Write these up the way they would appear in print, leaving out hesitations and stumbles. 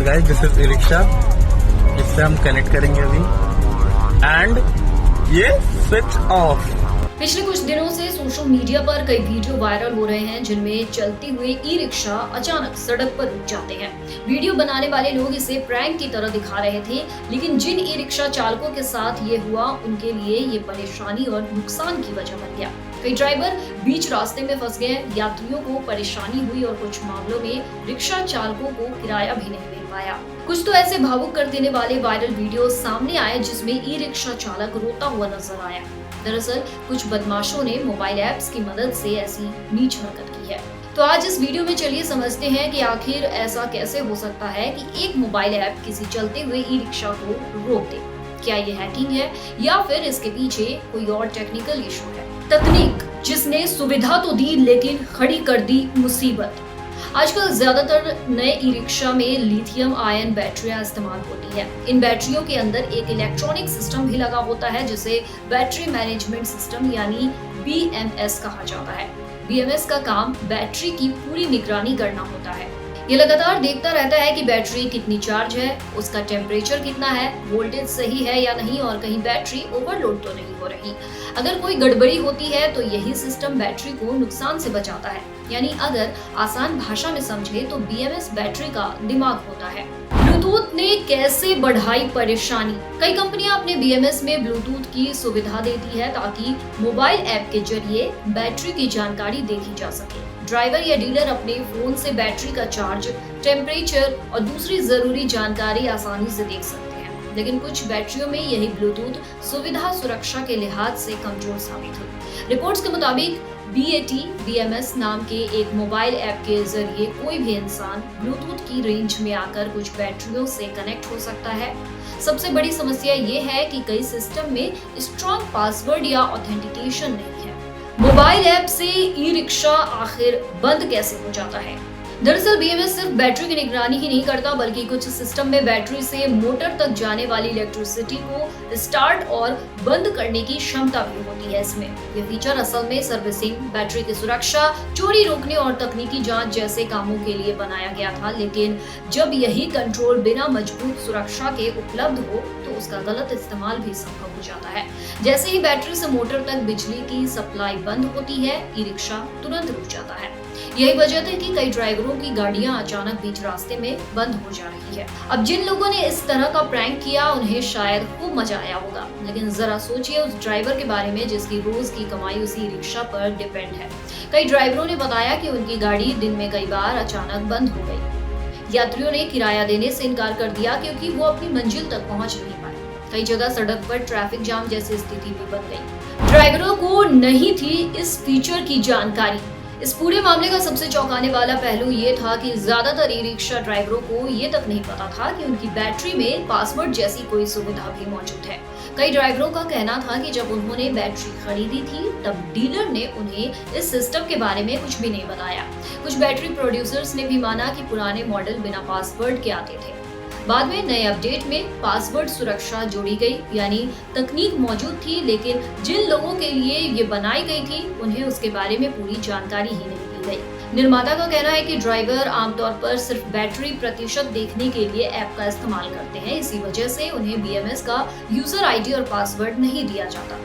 Guys this is e rickshaw, इससे हम connect करेंगे अभी एंड ये स्विच ऑफ। पिछले कुछ दिनों से सोशल मीडिया पर कई वीडियो वायरल हो रहे हैं जिनमें चलते हुए ई रिक्शा अचानक सड़क पर रुक जाते हैं। वीडियो बनाने वाले लोग इसे प्रैंक की तरह दिखा रहे थे, लेकिन जिन ई रिक्शा चालकों के साथ ये हुआ उनके लिए ये परेशानी और नुकसान की वजह बन गया। कई ड्राइवर बीच रास्ते में फंस गए, यात्रियों को परेशानी हुई और कुछ मामलों में रिक्शा चालकों को किराया भी नहीं मिल पाया। कुछ तो ऐसे भावुक कर देने वाले वायरल वीडियो सामने आए जिसमें ई रिक्शा चालक रोता हुआ नजर आया। दरअसल कुछ बदमाशों ने मोबाइल ऐप्स की मदद से ऐसी नीच हरकत की है। तो आज इस वीडियो में चलिए समझते हैं कि आखिर ऐसा कैसे हो सकता है कि एक मोबाइल ऐप किसी चलते हुए ई रिक्शा को रोक दे। क्या ये हैकिंग है या फिर इसके पीछे कोई और टेक्निकल इशू है? तकनीक जिसने सुविधा तो दी लेकिन खड़ी कर दी मुसीबत। आजकल ज्यादातर नए ई रिक्शा में लिथियम आयन बैटरियां इस्तेमाल होती है। इन बैटरियों के अंदर एक इलेक्ट्रॉनिक सिस्टम भी लगा होता है जिसे बैटरी मैनेजमेंट सिस्टम यानी BMS कहा जाता है। BMS का काम बैटरी की पूरी निगरानी करना होता है। ये लगातार देखता रहता है कि बैटरी कितनी चार्ज है, उसका टेम्परेचर कितना है, वोल्टेज सही है या नहीं और कहीं बैटरी ओवरलोड तो नहीं हो रही। अगर कोई गड़बड़ी होती है तो यही सिस्टम बैटरी को नुकसान से बचाता है। यानी अगर आसान भाषा में समझे तो BMS बैटरी का दिमाग होता है। ब्लूटूथ ने कैसे बढ़ाई परेशानी? कई कंपनियां अपने BMS में ब्लूटूथ की सुविधा देती है ताकि मोबाइल ऐप के जरिए बैटरी की जानकारी देखी जा सके। ड्राइवर या डीलर अपने फोन से बैटरी का चार्ज, टेम्परेचर और दूसरी जरूरी जानकारी आसानी से देख सकते हैं। लेकिन कुछ बैटरियों में यही ब्लूटूथ सुविधा सुरक्षा के लिहाज से कमजोर साबित हुई। रिपोर्ट्स के मुताबिक BAT-BMS नाम के एक मोबाइल ऐप के जरिए कोई भी इंसान ब्लूटूथ की रेंज में आकर कुछ बैटरियों से कनेक्ट हो सकता है। सबसे बड़ी समस्या ये है कि कई सिस्टम में स्ट्रॉन्ग पासवर्ड या ऑथेंटिकेशन नहीं है। मोबाइल ऐप से ई रिक्शा आखिर बंद कैसे हो जाता है? दरअसल BMS सिर्फ बैटरी की निगरानी ही नहीं करता बल्कि कुछ सिस्टम में बैटरी से मोटर तक जाने वाली इलेक्ट्रिसिटी को स्टार्ट और बंद करने की क्षमता भी होती है। इसमें यह फीचर असल में सर्विसिंग, बैटरी की सुरक्षा, चोरी रोकने और तकनीकी जांच जैसे कामों के लिए बनाया गया था। लेकिन जब यही कंट्रोल बिना मजबूत सुरक्षा के उपलब्ध हो तो उसका गलत इस्तेमाल भी संभव हो जाता है। जैसे ही बैटरी से मोटर तक बिजली की सप्लाई बंद होती है, ई रिक्शा तुरंत रुक जाता है। यही वजह है कि कई ड्राइवरों की गाड़ियां अचानक बीच रास्ते में बंद हो जा रही है। अब जिन लोगों ने इस तरह का प्रैंक किया उन्हें शायद खूब मजा आया होगा, लेकिन जरा सोचिए उस ड्राइवर के बारे में जिसकी रोज की कमाई उसी रिक्शा पर डिपेंड है। कई ड्राइवरों ने बताया कि उनकी गाड़ी दिन में कई बार अचानक बंद हो गई। यात्रियों ने किराया देने से इनकार कर दिया क्योंकि वो अपनी मंजिल तक पहुंच नहीं पाए। कई जगह सड़क पर ट्रैफिक जाम जैसी स्थिति भी बन गई। ड्राइवरों को नहीं थी इस फीचर की जानकारी। इस पूरे मामले का सबसे चौंकाने वाला पहलू ये था कि ज्यादातर ई रिक्शा ड्राइवरों को ये तक नहीं पता था कि उनकी बैटरी में पासवर्ड जैसी कोई सुविधा भी मौजूद है। कई ड्राइवरों का कहना था कि जब उन्होंने बैटरी खरीदी थी तब डीलर ने उन्हें इस सिस्टम के बारे में कुछ भी नहीं बताया। कुछ बैटरी प्रोड्यूसर्स ने भी माना कि पुराने मॉडल बिना पासवर्ड के आते थे। बाद में नए अपडेट में पासवर्ड सुरक्षा जोड़ी गई, यानी तकनीक मौजूद थी लेकिन जिन लोगों के लिए ये बनाई गई थी उन्हें उसके बारे में पूरी जानकारी ही नहीं दी गई। निर्माता का कहना है कि ड्राइवर आमतौर पर सिर्फ बैटरी प्रतिशत देखने के लिए ऐप का इस्तेमाल करते हैं, इसी वजह से उन्हें BMS का यूजर ID और पासवर्ड नहीं दिया जाता।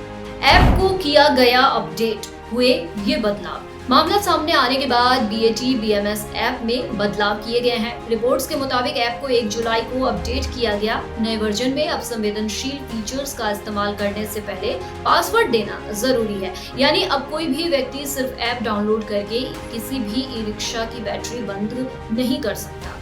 ऐप को किया गया अपडेट, हुए ये बदलाव। मामला सामने आने के बाद BAT-BMS ऐप में बदलाव किए गए हैं। रिपोर्ट्स के मुताबिक ऐप को 1 जुलाई को अपडेट किया गया। नए वर्जन में अब संवेदनशील फीचर्स का इस्तेमाल करने से पहले पासवर्ड देना जरूरी है, यानी अब कोई भी व्यक्ति सिर्फ ऐप डाउनलोड करके किसी भी ई रिक्शा की बैटरी बंद नहीं कर सकता।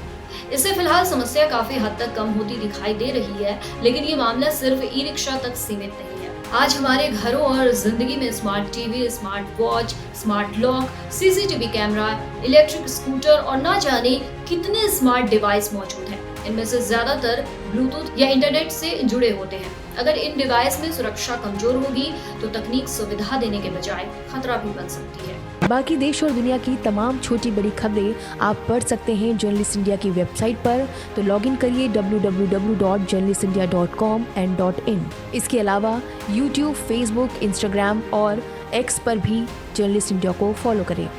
इससे फिलहाल समस्या काफी हद तक कम होती दिखाई दे रही है, लेकिन ये मामला सिर्फ ई रिक्शा तक सीमित नहीं है। आज हमारे घरों और जिंदगी में smart TV, smart watch, smart lock, CCTV camera, electric scooter और ना जाने कितने स्मार्ट डिवाइस मौजूद हैं। इनमें से ज्यादातर ब्लूटूथ या इंटरनेट से जुड़े होते हैं। अगर इन डिवाइस में सुरक्षा कमजोर होगी तो तकनीक सुविधा देने के बजाय खतरा भी बन सकती है। बाकी देश और दुनिया की तमाम छोटी बड़ी खबरें आप पढ़ सकते हैं जर्नलिस्ट इंडिया की वेबसाइट पर। तो लॉगिन करिए www.journalistindia.com and .in। इसके अलावा YouTube, Facebook, Instagram और X पर भी जर्नलिस्ट इंडिया को फॉलो करें।